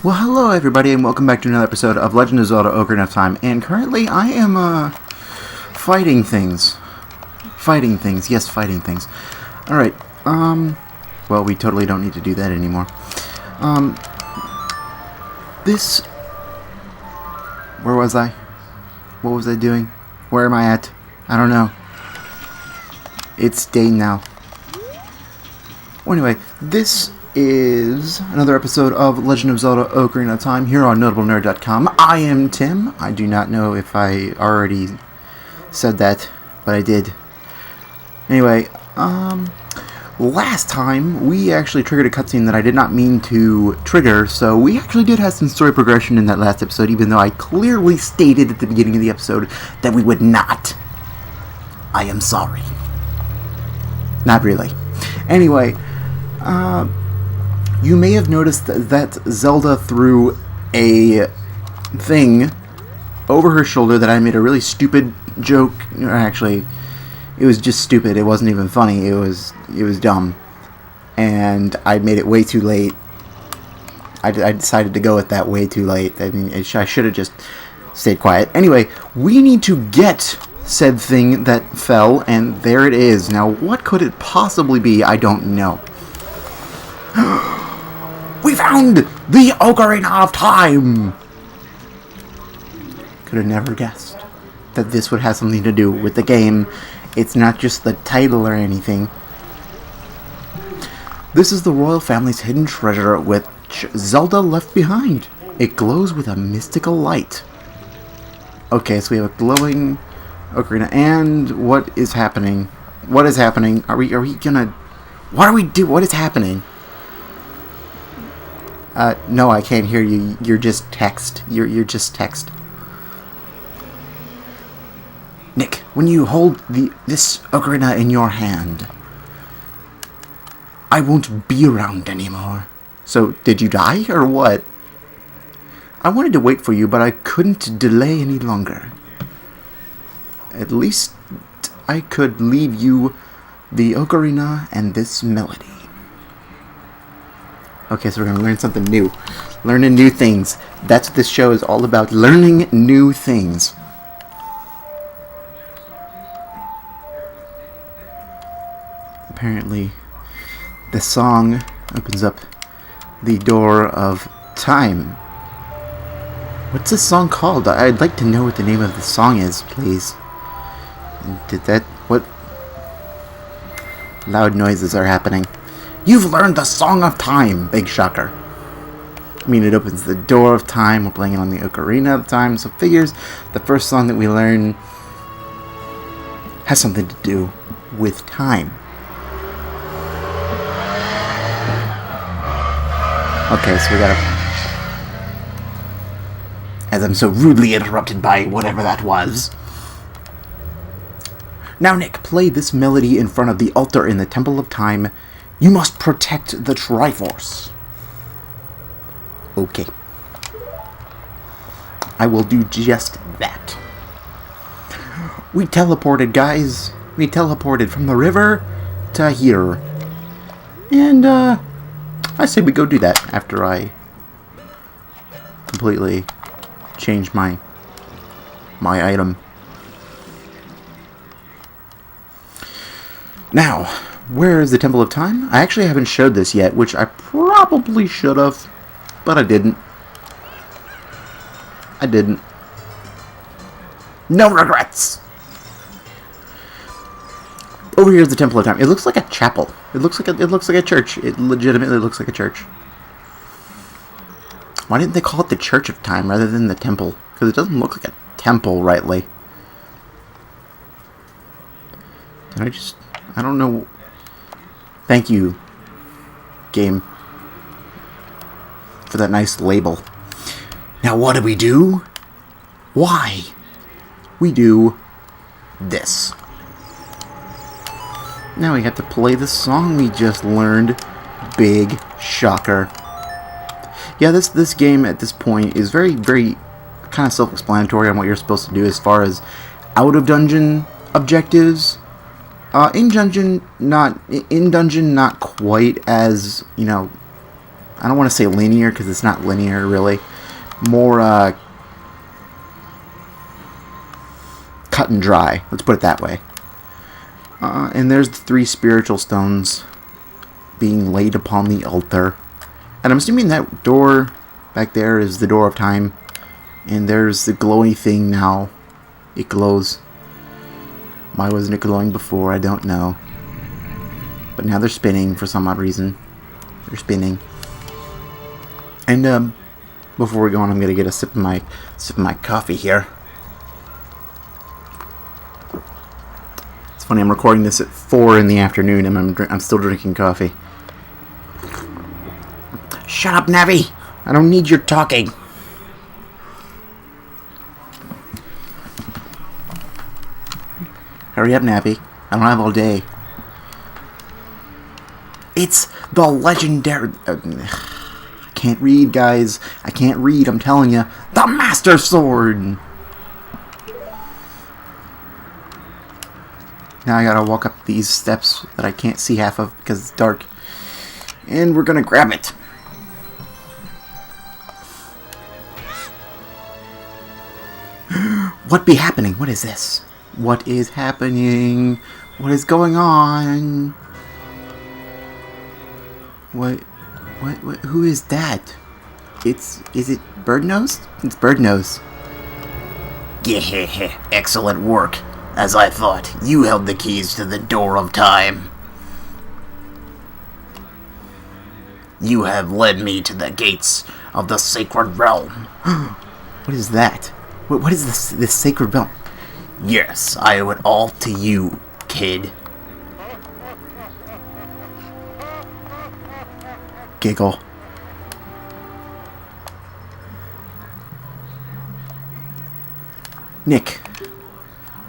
Well, hello everybody, and welcome back to another episode of Legend of Zelda Ocarina of Time. And currently, I am fighting things. Yes, fighting things. All right. Well, we totally don't need to do that anymore. This. Where was I? What was I doing? Where am I at? I don't know. It's day now. Well, anyway, this is another episode of Legend of Zelda Ocarina of Time here on NoteableNerd.com. I am Tim. I do not know if I already said that, but I did. Anyway, last time we actually triggered a cutscene that I did not mean to trigger, so we actually did have some story progression in that last episode, even though I clearly stated at the beginning of the episode that we would not. I am sorry. Not really. Anyway, you may have noticed that Zelda threw a thing over her shoulder that I made a really stupid joke. Actually, it was just stupid. It wasn't even funny. It was dumb. And I made it way too late. I decided to go with that way too late. I mean, I should have just stayed quiet. Anyway, we need to get said thing that fell, and there it is. Now, what could it possibly be? I don't know. We found the Ocarina of Time! Could have never guessed that this would have something to do with the game. It's not just the title or anything. This is the royal family's hidden treasure which Zelda left behind. It glows with a mystical light. Okay, so we have a glowing ocarina. And what is happening? What is happening? Are we gonna... What are we do? What is happening? No, I can't hear you. You're just text. You're just text. Nick, when you hold this ocarina in your hand, I won't be around anymore. So, did you die, or what? I wanted to wait for you, but I couldn't delay any longer. At least I could leave you the ocarina and this melody. Okay, so we're going to learn something new. Learning new things. That's what this show is all about. Learning new things. Apparently, the song opens up the door of time. What's this song called? I'd like to know what the name of the song is, please. Did that... What? Loud noises are happening. You've learned the Song of Time! Big shocker. I mean, it opens the door of time. We're playing it on the Ocarina of Time, so figures the first song that we learn has something to do with time. Okay, so we gotta... As I'm so rudely interrupted by whatever that was. Now, Nick, play this melody in front of the altar in the Temple of Time. You must protect the Triforce. Okay. I will do just that. We teleported, guys. We teleported from the river to here. And, I say we go do that after I completely change my item. Now, where is the Temple of Time? I actually haven't showed this yet, which I probably should have, but I didn't. No regrets! Over here is the Temple of Time. It looks like a chapel. It looks like a church. It legitimately looks like a church. Why didn't they call it the Church of Time rather than the Temple? Because it doesn't look like a temple, rightly. I don't know. Thank you, game, for that nice label. Now what do we do? Why? We do this. Now we have to play the song we just learned. Big shocker. Yeah, this game at this point is very, very kind of self-explanatory on what you're supposed to do as far as out-of-dungeon objectives. In dungeon, not quite as, I don't want to say linear because it's not linear really. More cut and dry. Let's put it that way. And there's the 3 spiritual stones being laid upon the altar. And I'm assuming that door back there is the door of time. And there's the glowy thing now. It glows. Why wasn't it glowing before? I don't know. But now they're spinning for some odd reason. They're spinning. And before we go on, I'm gonna get a sip of my coffee here. It's funny, I'm recording this at 4 in the afternoon, and I'm still drinking coffee. Shut up, Navi! I don't need your talking. Hurry up, Navi. I don't have all day. It's the legendary... I can't read, guys. I can't read, I'm telling you. The Master Sword! Now I gotta walk up these steps that I can't see half of because it's dark. And we're gonna grab it. What be happening? What is this? What is happening? What is going on? What, who is that? Is it Birdnose? It's Birdnose. Yeah, excellent work. As I thought, you held the keys to the door of time. You have led me to the gates of the sacred realm. What is that? What is this sacred realm? Yes, I owe it all to you, kid. Giggle. Nick.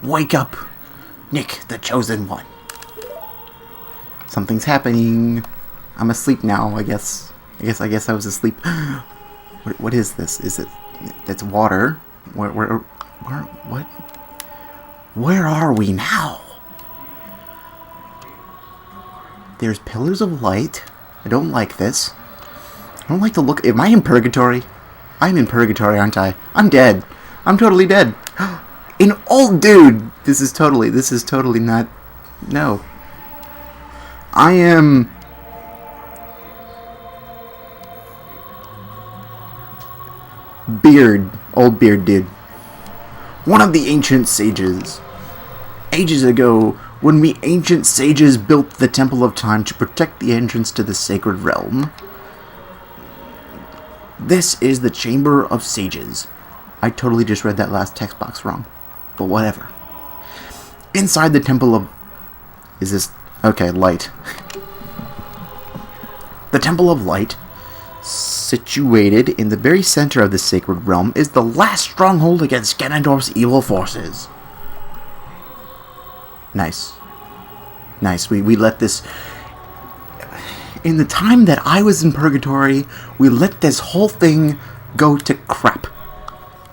Wake up. Nick, the chosen one. Something's happening. I'm asleep now, I guess. I guess I was asleep. What is this? Is it... That's water. What? Where are we now? There's pillars of light. I don't like this. I don't like the look... Am I in purgatory? I'm in purgatory, aren't I? I'm dead. I'm totally dead. An old dude! This is totally not... No. I am... Old beard dude. One of the ancient sages. Ages ago, when we ancient sages built the Temple of Time to protect the entrance to the sacred realm. This is the Chamber of Sages. I totally just read that last text box wrong. But whatever. Inside the Temple of... Is this... Okay, light. The Temple of Light, situated in the very center of the sacred realm, is the last stronghold against Ganondorf's evil forces. Nice. Nice. We let this... In the time that I was in purgatory, we let this whole thing go to crap.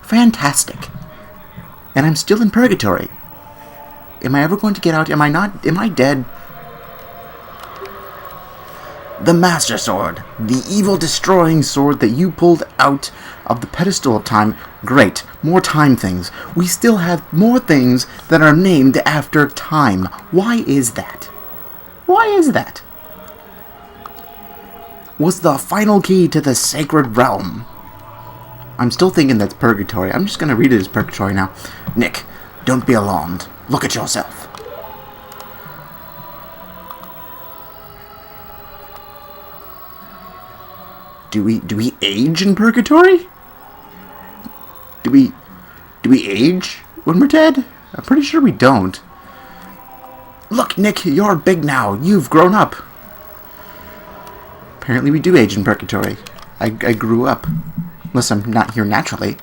Fantastic. And I'm still in purgatory. Am I ever going to get out? Am I not? Am I dead? The Master Sword. The evil destroying sword that you pulled out of the pedestal of time. Great. More time things. We still have more things that are named after time. Why is that? Why is that? Was the final key to the sacred realm. I'm still thinking that's purgatory. I'm just going to read it as purgatory now. Nick, don't be alarmed. Look at yourself. Do we age in purgatory? Do we age when we're dead? I'm pretty sure we don't. Look, Nick, you're big now. You've grown up. Apparently we do age in purgatory. I grew up. Unless I'm not here naturally.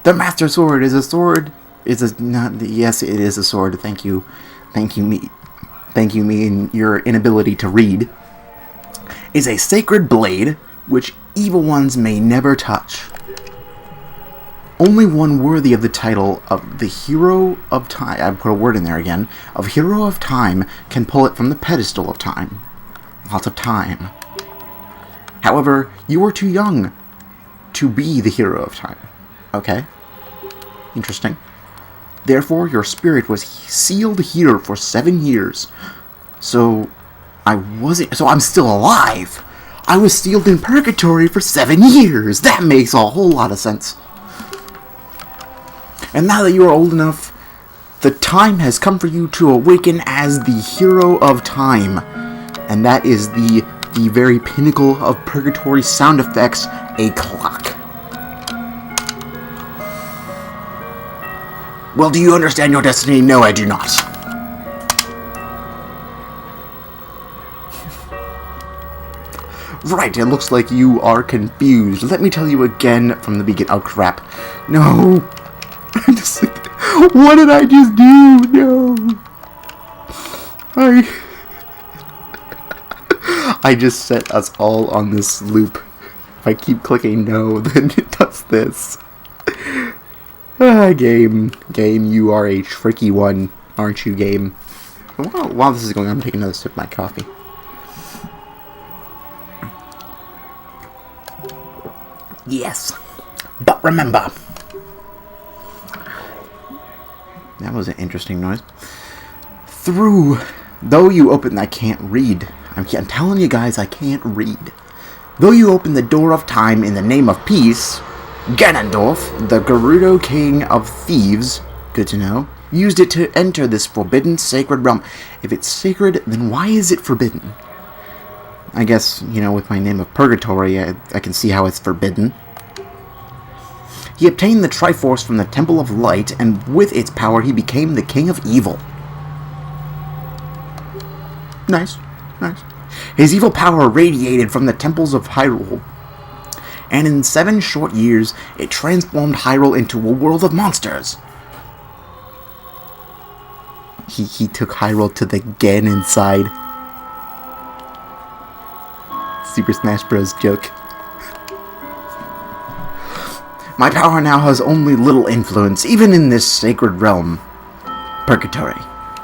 The Master Sword is a sword. Yes, it is a sword. Thank you. Thank you, me and your inability to read. Is a sacred blade which evil ones may never touch. Only one worthy of the title of the Hero of Time, I put a word in there again, of Hero of Time can pull it from the pedestal of time. Lots of time. However, you were too young to be the hero of time. Okay? Interesting. Therefore, your spirit was sealed here for 7 years. So, I'm still alive. I was sealed in Purgatory for 7 years. That makes a whole lot of sense. And now that you are old enough, the time has come for you to awaken as the hero of time. And that is the very pinnacle of Purgatory sound effects, a clock. Well, do you understand your destiny? No, I do not. Right, it looks like you are confused. Let me tell you again from the beginning. Oh, crap. No. I'm just like, what did I just do? No. I just set us all on this loop. If I keep clicking no, then it does this. Game, you are a tricky one, aren't you, game? While this is going on, I'm taking another sip of my coffee. Yes, but remember. That was an interesting noise. Though you open, I can't read. I'm telling you guys, I can't read. Though you open the door of time in the name of peace, Ganondorf, the Gerudo King of Thieves, good to know, used it to enter this forbidden sacred realm. If it's sacred, then why is it forbidden? I guess, with my name of Purgatory, I can see how it's forbidden. He obtained the Triforce from the Temple of Light, and with its power he became the King of Evil. Nice. His evil power radiated from the temples of Hyrule, and in 7 short years, it transformed Hyrule into a world of monsters. He took Hyrule to the Ganon side. Super Smash Bros. Joke. My power now has only little influence, even in this sacred realm, Purgatory.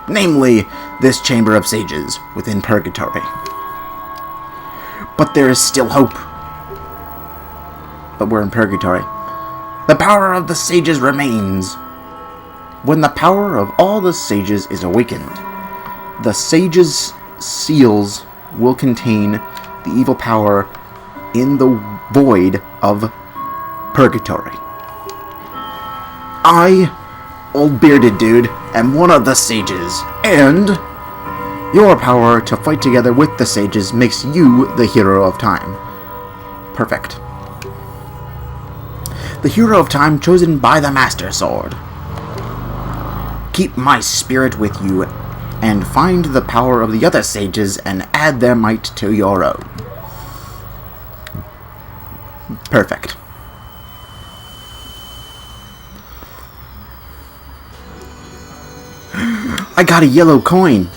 Namely, this Chamber of Sages within Purgatory. But there is still hope. But we're in Purgatory. The power of the sages remains. When the power of all the sages is awakened, the sages' seals will contain the evil power in the void of Purgatory. I, old bearded dude, am one of the sages, and your power to fight together with the sages makes you the hero of time. Perfect. The hero of time chosen by the Master Sword. Keep my spirit with you, and find the power of the other sages and add their might to your own. Perfect. I got a yellow coin.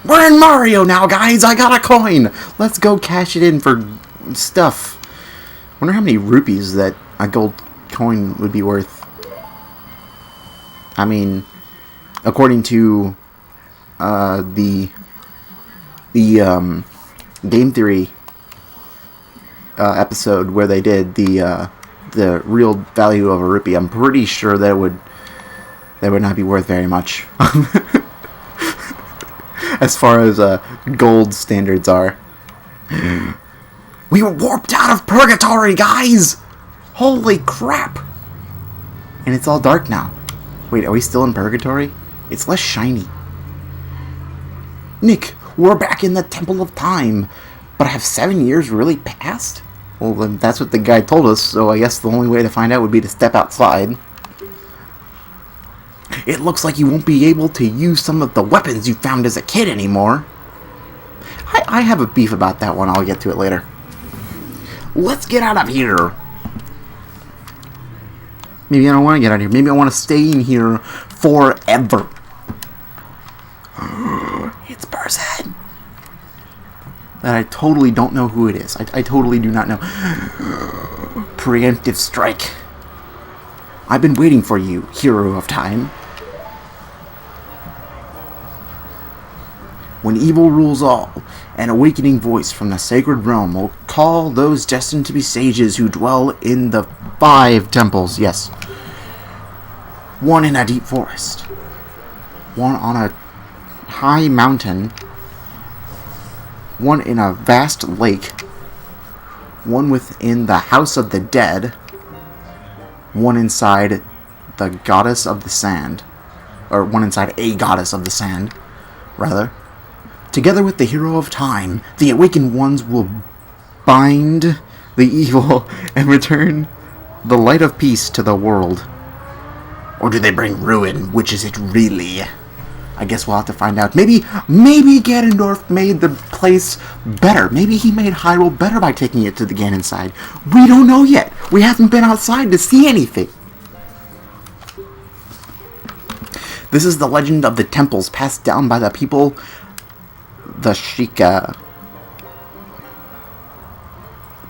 We're in Mario now, guys! I got a coin! Let's go cash it in for stuff. Wonder how many rupees that a gold coin would be worth. I mean, according to the Game Theory episode where they did the real value of a rupee, I'm pretty sure that would not be worth very much. As far as gold standards are. We were warped out of Purgatory, guys! Holy crap! And it's all dark now. Wait, are we still in Purgatory? It's less shiny. Nick, we're back in the Temple of Time. But have 7 years really passed? Well, then that's what the guy told us, so I guess the only way to find out would be to step outside. It looks like you won't be able to use some of the weapons you found as a kid anymore. I have a beef about that one. I'll get to it later. Let's get out of here. Maybe I don't want to get out of here. Maybe I want to stay in here forever. It's a person. That I totally don't know who it is. I totally do not know. Preemptive strike. I've been waiting for you, hero of time. when evil rules all, an awakening voice from the sacred realm will call those destined to be sages who dwell in the 5 temples. Yes. One in a deep forest, one on a high mountain, one in a vast lake, one within the house of the dead, one inside the goddess of the sand, or one inside a goddess of the sand, rather. Together with the hero of time, the awakened ones will bind the evil and return the light of peace to the world. Or do they bring ruin? Which is it really? I guess we'll have to find out. Maybe Ganondorf made the place better. Maybe he made Hyrule better by taking it to the Ganon side. We don't know yet. We haven't been outside to see anything. This is the legend of the temples passed down by the people, the Sheikah.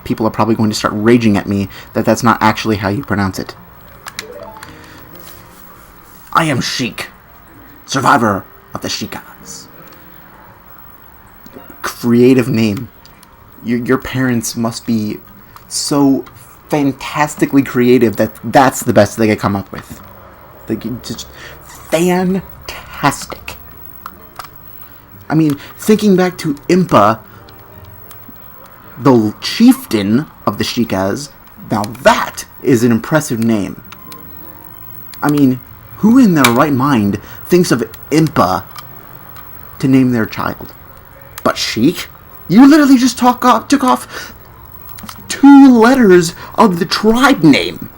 People are probably going to start raging at me that that's not actually how you pronounce it. I am Sheik, survivor of the Sheikahs. Creative name. Your parents must be so fantastically creative that that's the best they could come up with. Like, just fantastic. I mean, thinking back to Impa, the chieftain of the Sheikahs, now that is an impressive name. I mean, who in their right mind thinks of Impa to name their child? But Sheik? You literally just took off 2 letters of the tribe name.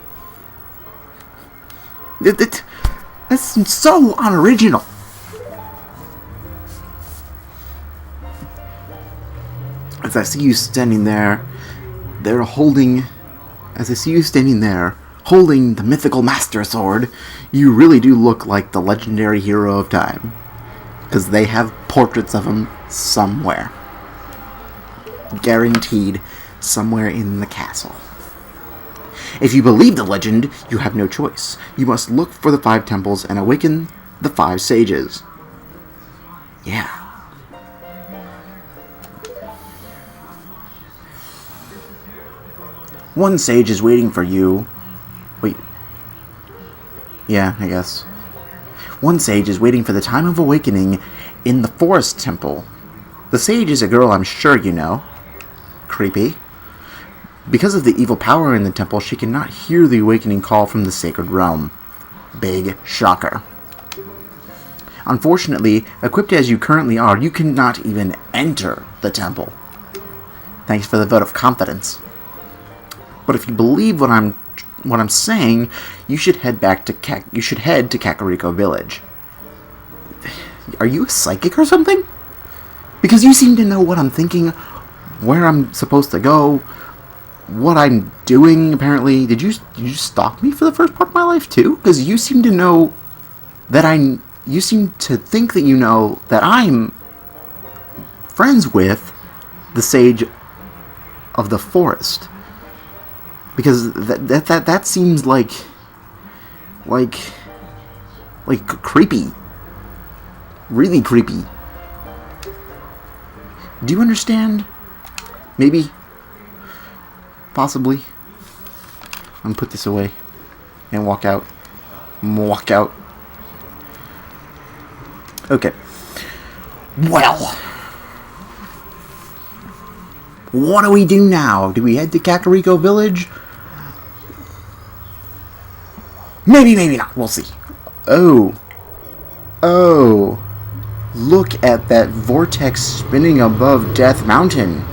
That's so unoriginal. As I see you standing there, holding the mythical Master Sword, you really do look like the legendary hero of time. Because they have portraits of him somewhere. Guaranteed somewhere in the castle. If you believe the legend, you have no choice. You must look for the 5 temples and awaken the 5 sages. Yeah. One sage is waiting for you. Wait. Yeah, I guess. One sage is waiting for the time of awakening in the forest temple. The sage is a girl I'm sure you know. Creepy. Because of the evil power in the temple, she cannot hear the awakening call from the sacred realm. Big shocker. Unfortunately, equipped as you currently are, you cannot even enter the temple. Thanks for the vote of confidence. But if you believe what I'm saying, you should head to Kakariko Village. Are you a psychic or something? Because you seem to know what I'm thinking, where I'm supposed to go, what I'm doing. Apparently, did you stalk me for the first part of my life too? Because you seem to know that you seem to think that you know that I'm friends with the sage of the forest. Because that seems like creepy. Really creepy. Do you understand? Maybe. Possibly. I'm gonna put this away and walk out. Okay. Well. What do we do now? Do we head to Kakariko Village? Maybe not. We'll see. Oh. Look at that vortex spinning above Death Mountain.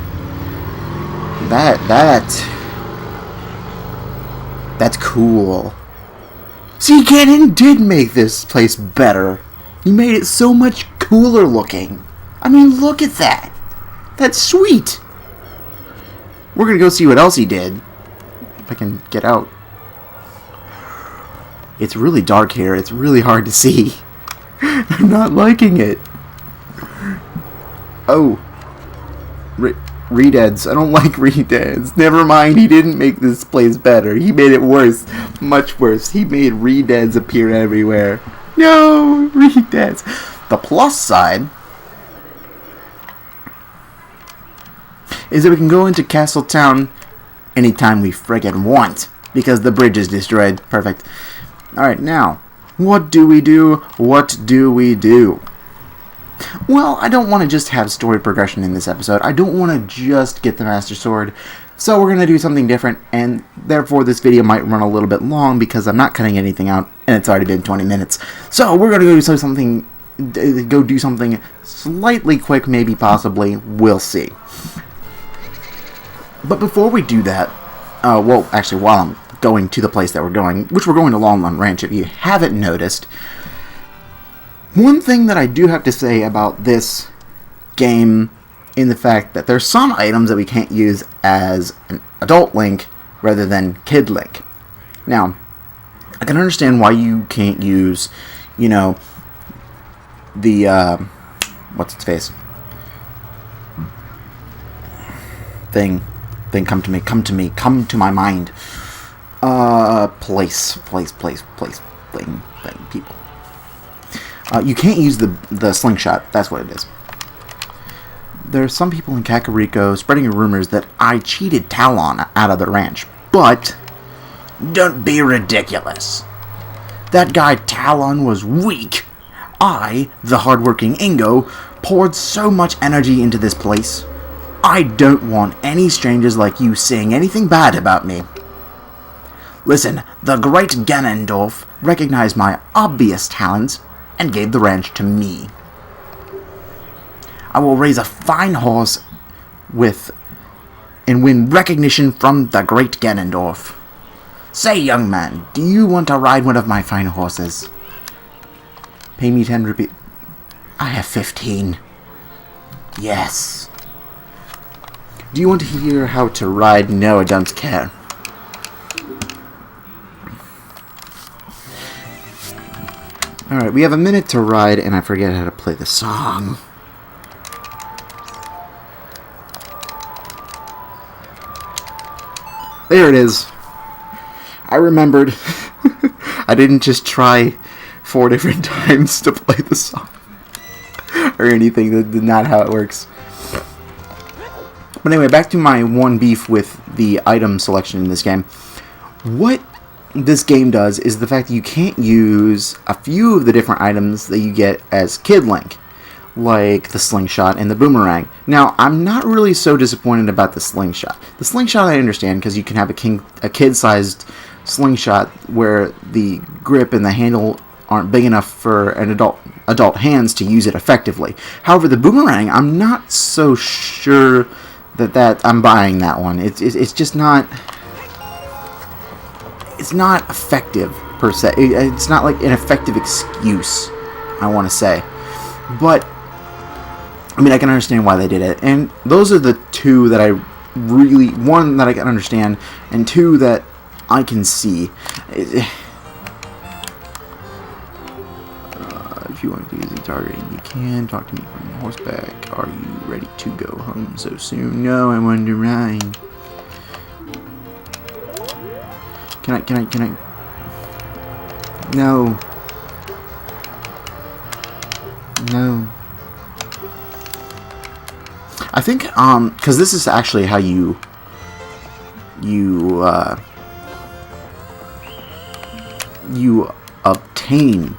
That's cool. See, Ganon did make this place better. He made it so much cooler looking. I mean, look at that. That's sweet. We're gonna go see what else he did. If I can get out. It's really dark here. It's really hard to see. I'm not liking it. Oh. Redeads. I don't like redeads. Never mind, he didn't make this place better. He made it worse. Much worse. He made redeads appear everywhere. No! Redeads. The plus side is that we can go into Castle Town anytime we friggin' want, because the bridge is destroyed. Perfect. Alright, now, what do we do? What do we do? Well, I don't want to just have story progression in this episode. I don't want to just get the Master Sword. So we're going to do something different, and therefore this video might run a little bit long because I'm not cutting anything out, and it's already been 20 minutes. So we're going to go do something slightly quick, maybe, possibly. We'll see. But before we do that, well, actually, while I'm going to the place that we're going, which we're going to Longland Ranch, if you haven't noticed, one thing that I do have to say about this game, in the fact that there's some items that we can't use as an adult Link rather than Kid Link. Now, I can understand why you can't use, you know, the, what's its face? Thing, come to me, come to my mind. Place, thing, people. You can't use the slingshot, that's what it is. There are some people in Kakariko spreading rumors that I cheated Talon out of the ranch, but Don't be ridiculous. that guy Talon was weak. I, the hardworking Ingo, poured so much energy into this place. I don't want any strangers like you saying anything bad about me. Listen, the great Ganondorf recognized my obvious talents and gave the ranch to me. I will raise a fine horse and win recognition from the great Ganondorf. Say, young man, do you want to ride one of my fine horses? Pay me 10 rupees. I have 15. Yes. Do you want to hear how to ride? No, I don't care. Alright, we have a minute to ride, and I forget how to play the song. There it is. I remembered. I didn't just try 4 different times to play the song. Or anything. That's not how it works. But anyway, back to my one beef with the item selection in this game. What this game does is the fact that you can't use a few of the different items that you get as Kid Link, like the slingshot and the boomerang. Now, I'm not really so disappointed about the slingshot. The slingshot I understand, because you can have a kid-sized slingshot where the grip and the handle aren't big enough for an adult hands to use it effectively. However, the boomerang, I'm not so sure that I'm buying that one. It's just not... It's not effective, per se. It's not like an effective excuse, I want to say. But, I mean, I can understand why they did it. And those are the two that I really... One, that I can understand, and two, that I can see. If you want to do easy targeting, you can. Talk to me from horseback. Are you ready to go home so soon? No, I want to ride. Can I? No. No. I think, because this is actually how you obtain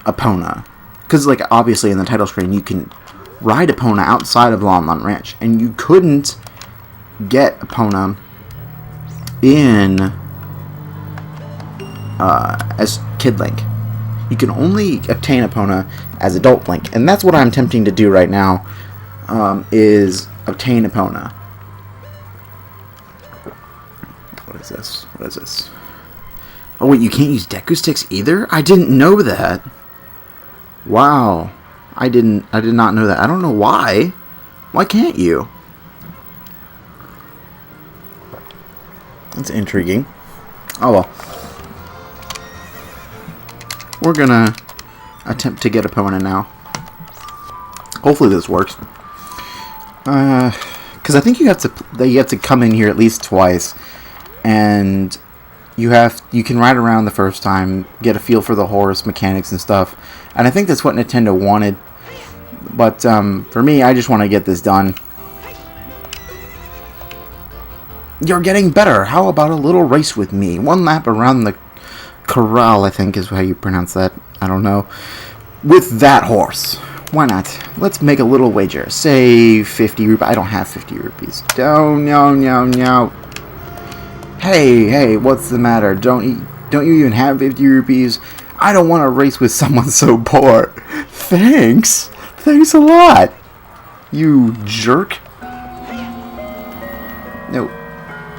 Epona. Because, like, obviously in the title screen, you can ride Epona outside of Longland Ranch, and you couldn't get Epona in... as Kid Link. You can only obtain Epona as Adult Link, and that's what I'm attempting to do right now, is obtain Epona. What is this? What is this? Oh wait, you can't use Deku Sticks either? I didn't know that. Wow. I did not know that. I don't know why. Why can't you? That's intriguing. Oh well. We're gonna attempt to get Epona now. Hopefully this works. Because I think you have to come in here at least twice, and you can ride around the first time, get a feel for the horse mechanics and stuff. And I think that's what Nintendo wanted. But for me, I just want to get this done. You're getting better. How about a little race with me? 1 lap around the corral, I think is how you pronounce that. I don't know. With that horse. Why not? Let's make a little wager. Say 50 rupees. I don't have 50 rupees. Oh, no. Hey, what's the matter? Don't you even have 50 rupees? I don't want to race with someone so poor. Thanks a lot. You jerk. No.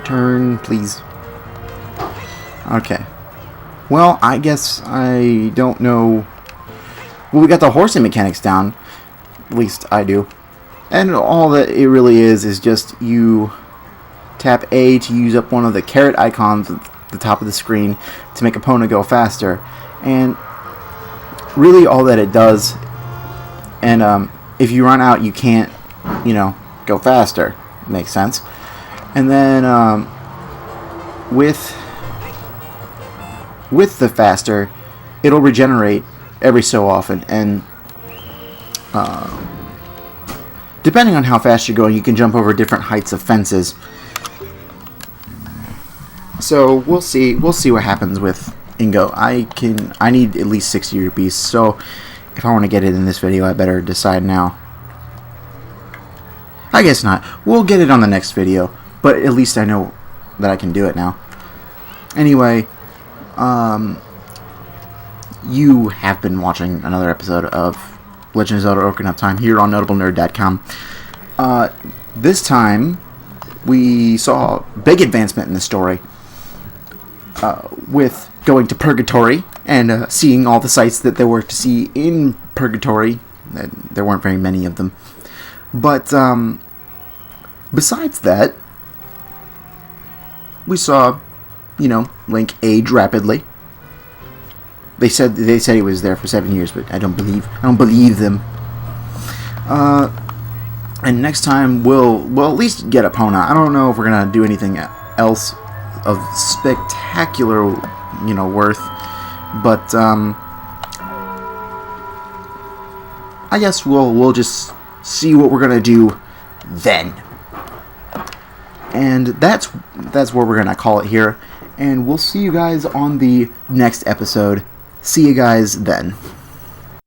Turn, please. Okay. Well, I guess I don't know. Well, we got the horsing mechanics down. At least I do. And all that it really is just you tap A to use up one of the carrot icons at the top of the screen to make Epona go faster. And really all that it does, and if you run out, you can't, go faster. Makes sense. And then with the faster, it'll regenerate every so often, and depending on how fast you're going, you can jump over different heights of fences. So we'll see what happens with Ingo. I need at least 60 rupees, so if I want to get it in this video, I better decide now. I guess not. We'll get it on the next video, but at least I know that I can do it now. Anyway, you have been watching another episode of Legend of Zelda Ocarina of Time here on NoteableNerd.com. This time, we saw big advancement in the story with going to Purgatory and seeing all the sights that there were to see in Purgatory. There weren't very many of them. But besides that, we saw, Link age rapidly. They said he was there for 7 years, but I don't believe them. And next time we'll at least get Epona. I don't know if we're gonna do anything else of spectacular, worth, but I guess we'll just see what we're gonna do then. And that's where we're gonna call it here. And we'll see you guys on the next episode. See you guys then.